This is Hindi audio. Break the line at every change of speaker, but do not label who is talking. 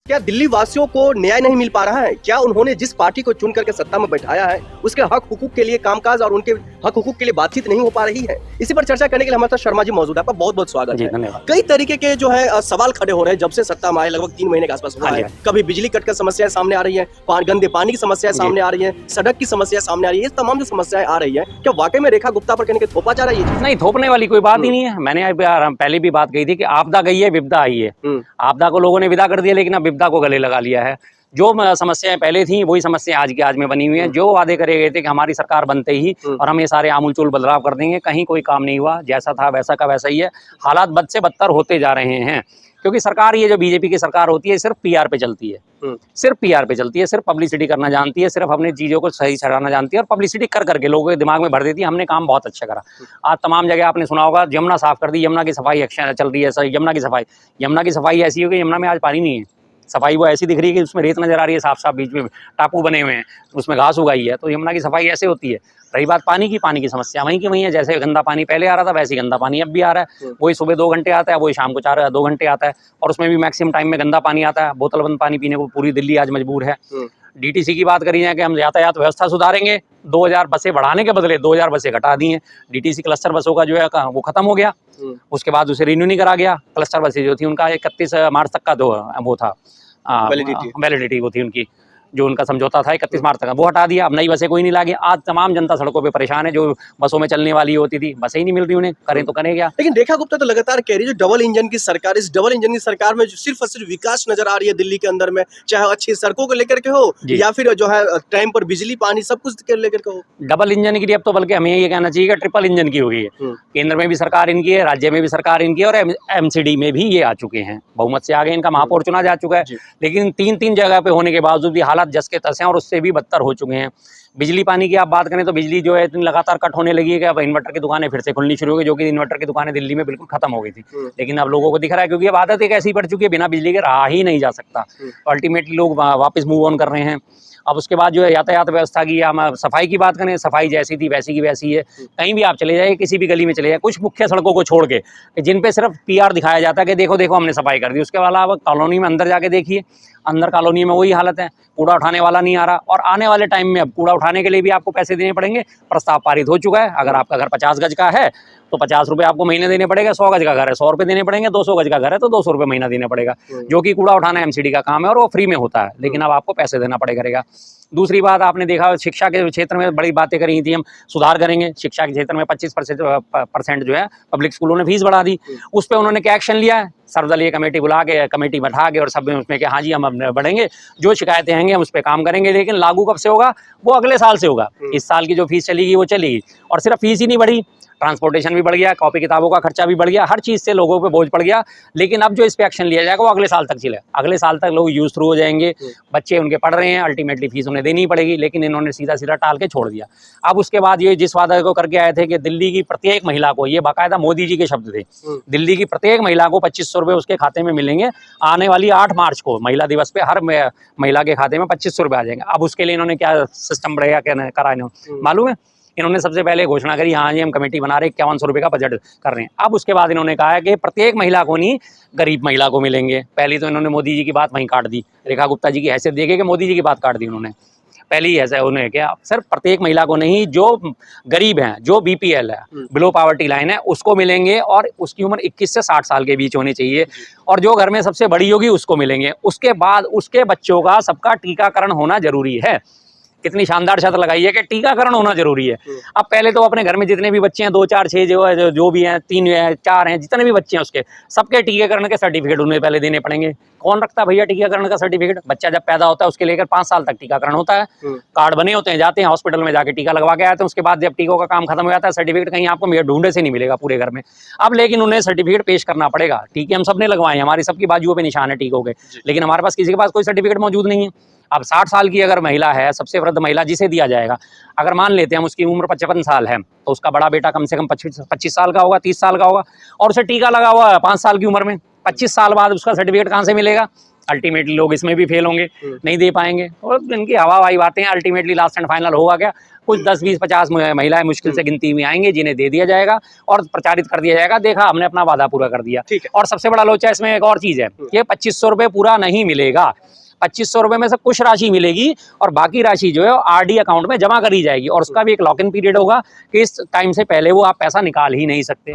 क्या दिल्ली वासियों को न्याय नहीं मिल पा रहा है? क्या उन्होंने जिस पार्टी को चुन करके सत्ता में बैठाया है उसके हक हुकूक के लिए कामकाज और उनके हक हुकूक के लिए बातचीत नहीं हो पा रही है? इसी पर चर्चा करने के लिए हमारे साथ शर्मा जी मौजूद है। आपका बहुत बहुत स्वागत है।
धन्यवाद।
कई तरीके के जो है सवाल खड़े हो रहे हैं जब से सत्ता में आए, लगभग 3 महीने के आसपास हुआ है। कभी बिजली कट का समस्याएं सामने आ रही है, गंदे पानी की समस्याएं सामने आ रही है, सड़क की समस्या सामने आ रही है। ये तमाम जो समस्याएं आ रही है, क्या वाकई में रेखा गुप्ता पर कहीं ना कहीं थोपा जा रहा है?
नहीं, थोपने वाली कोई बात ही नहीं है। मैंने पहले भी बात कही थी कि आपदा गई है, विपदा आई है। आपदा को लोगों ने विदा कर दिया, लेकिन अब विपदा को गले लगा लिया है। जो समस्याएं पहले थी वही समस्याएं आज के आज में बनी हुई हैं। जो वादे करे गए थे कि हमारी सरकार बनते ही और हम ये सारे आमूलचूल बदलाव कर देंगे, कहीं कोई काम नहीं हुआ। जैसा था वैसा का वैसा ही है। हालात बद से बदतर होते जा रहे हैं, क्योंकि सरकार, ये जो बीजेपी की सरकार होती है, सिर्फ पीआर पे चलती है। सिर्फ पीआर पे चलती है, सिर्फ पब्लिसिटी करना जानती है, सिर्फ अपनी चीज़ों को सही चढ़ाना जानती है और पब्लिसिटी कर करके लोगों के दिमाग में भर देती है हमने काम बहुत अच्छा करा। आज तमाम जगह आपने सुना होगा, यमुना साफ कर दी, यमुना की सफाई एक्शन चल रही है। यमुना की सफाई ऐसी है कि यमुना में आज पानी नहीं है। सफाई वो ऐसी दिख रही है कि उसमें रेत नजर आ रही है, साफ साफ बीच में टापू बने हुए हैं, उसमें घास उगाई है। तो यमुना की सफाई ऐसे होती है। रही बात पानी की समस्या वहीं की वहीं है। जैसे गंदा पानी पहले आ रहा था, वैसे ही गंदा पानी अब भी आ रहा है। वही सुबह 2 घंटे आता है, वही शाम को 2 घंटे आता है, और उसमें भी मैक्सिमम टाइम में गंदा पानी आता है। बोतल बंद पानी पीने को पूरी दिल्ली आज मजबूर है। डीटीसी की बात करी जाए कि हम यातायात व्यवस्था सुधारेंगे, 2000 बसें बढ़ाने के बदले 2000 बसें घटा दी हैं। डीटीसी क्लस्टर बसों का जो है वो खत्म हो गया। उसके बाद उसे रिन्यू नहीं करा गया। क्लस्टर बसें जो थी उनका 31 मार्च तक का वो था, वैलिडिटी वो थी उनकी, जो उनका समझौता था 31 मार्च तक, वो हटा दिया। अब नई बसें कोई नहीं लागी। आज तमाम जनता सड़कों पे परेशान है। जो बसों में चलने वाली होती थी, बसें ही नहीं मिल रही उन्हें, करें तो करें क्या।
लेकिन रेखा गुप्ता तो लगातार कह रही है, जो डबल इंजन की सरकार, इस डबल इंजन की सरकार में जो सिर्फ और सिर्फ विकास नजर आ रही है दिल्ली के अंदर में, चाहे अच्छी सड़कों को लेकर के हो या फिर जो है टाइम पर बिजली पानी सब कुछ के लेकर के हो।
डबल इंजन की अब तो बल्कि हमें ये कहना चाहिए कि ट्रिपल इंजन की हो गई है। केंद्र में भी सरकार इनकी है, राज्य में भी सरकार इनकी है, और एमसीडी में भी ये आ चुके हैं, बहुमत से आगे इनका महापौर चुना जा चुका है। लेकिन 3-3 जगह पे होने के बावजूद भी हालात जस के तस हैं, और उससे भी बदतर हो चुके हैं। बिजली पानी की आप बात करें तो बिजली जो है इतनी लगातार कट होने लगी है कि अब इन्वर्टर की दुकानें फिर से खुलनी शुरू हो गई, जो कि इन्वर्टर की दुकानें दिल्ली में बिल्कुल खत्म हो गई थी। लेकिन अब लोगों को दिख रहा है, क्योंकि अब आदत एक ऐसी पड़ चुकी है, बिना बिजली के रहा ही नहीं जा सकता। तो अल्टीमेटली लोग वापस मूव ऑन कर रहे हैं। अब उसके बाद जो है यातायात व्यवस्था की, हम सफाई की बात करें, सफाई जैसी थी वैसी की वैसी है। कहीं भी आप चले जाइए, किसी भी गली में चले जाए, कुछ मुख्य सड़कों को छोड़ के जिन पे सिर्फ पीआर दिखाया जाता है कि देखो देखो हमने सफाई कर दी, उसके अलावा कॉलोनी में अंदर जाके देखिए, अंदर कॉलोनी में वही हालत है। कूड़ा उठाने वाला नहीं आ रहा, और आने वाले टाइम में अब कूड़ा उठाने के लिए भी आपको पैसे देने पड़ेंगे। प्रस्ताव पारित हो चुका है, अगर आपका घर 50 गज का है तो 50 रुपये आपको महीने देने पड़ेगा। 100 गज का घर है 100 रुपये देने पड़ेंगे। 200 गज का घर है तो 200 रुपये महीना देना पड़ेगा, जो कि कूड़ा उठाना एमसीडी का काम है और वो फ्री में होता है, लेकिन अब आपको पैसे देना पड़ेगा। दूसरी बात, आपने देखा शिक्षा के क्षेत्र में बड़ी बातें करी थी, हम सुधार करेंगे शिक्षा के क्षेत्र में। 25% जो है पब्लिक स्कूलों ने फीस बढ़ा दी। उस पर उन्होंने क्या एक्शन लिया है? सर्वदलीय कमेटी बुला के, कमेटी बैठा के, और सब में उसमें कि हाँ जी हम अब बढ़ेंगे, जो शिकायतें आएंगे हम उस पर काम करेंगे। लेकिन लागू कब से होगा? वो अगले साल से होगा। इस साल की जो फीस चलेगी वो चलेगी। और सिर्फ फीस ही नहीं बढ़ी, ट्रांसपोर्टेशन भी बढ़ गया, कॉपी किताबों का खर्चा भी बढ़ गया, हर चीज़ से लोगों पे बोझ पड़ गया। लेकिन अब जो इस पे एक्शन लिया जाएगा वो अगले साल तक चलेगा। अगले साल तक लोग यूज थ्रू हो जाएंगे, बच्चे उनके पढ़ रहे हैं, अल्टीमेटली फीस उन्हें देनी पड़ेगी, लेकिन इन्होंने सीधा सीधा टाल के छोड़ दिया। अब उसके बाद ये जिस वादा को करके आए थे कि दिल्ली की प्रत्येक महिला को, ये बाकायदा मोदी जी के शब्द थे, दिल्ली की प्रत्येक महिला को 2500 रुपये उसके खाते में मिलेंगे। आने वाली 8 मार्च को महिला दिवस पे हर महिला के खाते में 2500 रुपये आ जाएंगे। अब उसके लिए इन्होंने क्या सिस्टम बढ़ेगा, क्या करा इन्होंने मालूम है? इन्होंने सबसे पहले घोषणा करी, हाँ जी हम कमेटी बना रहे, 5100 रुपये का बजट कर रहे हैं। अब उसके बाद इन्होंने कहा है कि प्रत्येक महिला को नहीं, गरीब महिला को मिलेंगे। पहली तो इन्होंने मोदी जी की बात वहीं काट दी, रेखा गुप्ता जी की हैसियत देखे कि मोदी जी की बात काट दी उन्होंने। पहली ऐसा उन्होंने क्या, सिर्फ प्रत्येक महिला को नहीं, जो गरीब हैं, जो बीपीएल है, बिलो पावर्टी लाइन है, उसको मिलेंगे, और उसकी उम्र 21 से 60 साल के बीच होनी चाहिए, और जो घर में सबसे बड़ी होगी उसको मिलेंगे। उसके बाद उसके बच्चों का सबका टीकाकरण होना जरूरी है। कितनी शानदार शर्त लगाई है कि टीकाकरण होना जरूरी है। अब पहले तो अपने घर में जितने भी बच्चे हैं, 2, 4, 6 जो भी हैं, 3 है, 4 हैं, जितने भी बच्चे हैं उसके सबके टीकाकरण के सर्टिफिकेट उन्हें पहले देने पड़ेंगे। कौन रखता है भैया टीकाकरण का सर्टिफिकेट? बच्चा जब पैदा होता है उसके लेकर 5 साल तक टीकाकरण होता है। कार्ड बने होते हैं, जाते हैं हॉस्पिटल में, जाके टीका लगवा के आते हैं। उसके बाद जब टीकों का काम खत्म हो जाता है, सर्टिफिकेट कहीं आपको ढूंढे से नहीं मिलेगा पूरे घर में। अब लेकिन उन्हें सर्टिफिकेट पेश करना पड़ेगा। टीके हम सबने लगवाए, हमारी सबकी बाजुओं पे निशान है टीकों के, लेकिन हमारे पास किसी के पास कोई सर्टिफिकेट मौजूद नहीं है। अब 60 साल की अगर महिला है, सबसे वृद्ध महिला जिसे दिया जाएगा, अगर मान लेते हैं हम उसकी उम्र 55 साल है, तो उसका बड़ा बेटा कम से कम 25 साल का होगा, 30 साल का होगा, और उसे टीका लगा हुआ है 5 साल की उम्र में। 25 साल बाद उसका सर्टिफिकेट कहाँ से मिलेगा? अल्टीमेटली लोग इसमें भी फेल होंगे, नहीं दे पाएंगे। और इनकी हवाबाई बातें हैं, अल्टीमेटली लास्ट एंड फाइनल होगा क्या, कुछ 10 20 50 महिलाएं मुश्किल से गिनती में आएंगी जिन्हें दे दिया जाएगा और प्रचारित कर दिया जाएगा, देखा हमने अपना वादा पूरा कर दिया। और सबसे बड़ा लोचा इसमें एक और चीज है, ये 2500 रुपये पूरा नहीं मिलेगा। 2500 रुपये में से कुछ राशि मिलेगी और बाकी राशि जो है आरडी अकाउंट में जमा करी जाएगी और उसका भी एक लॉक इन पीरियड होगा कि इस टाइम से पहले वो आप पैसा निकाल ही नहीं सकते।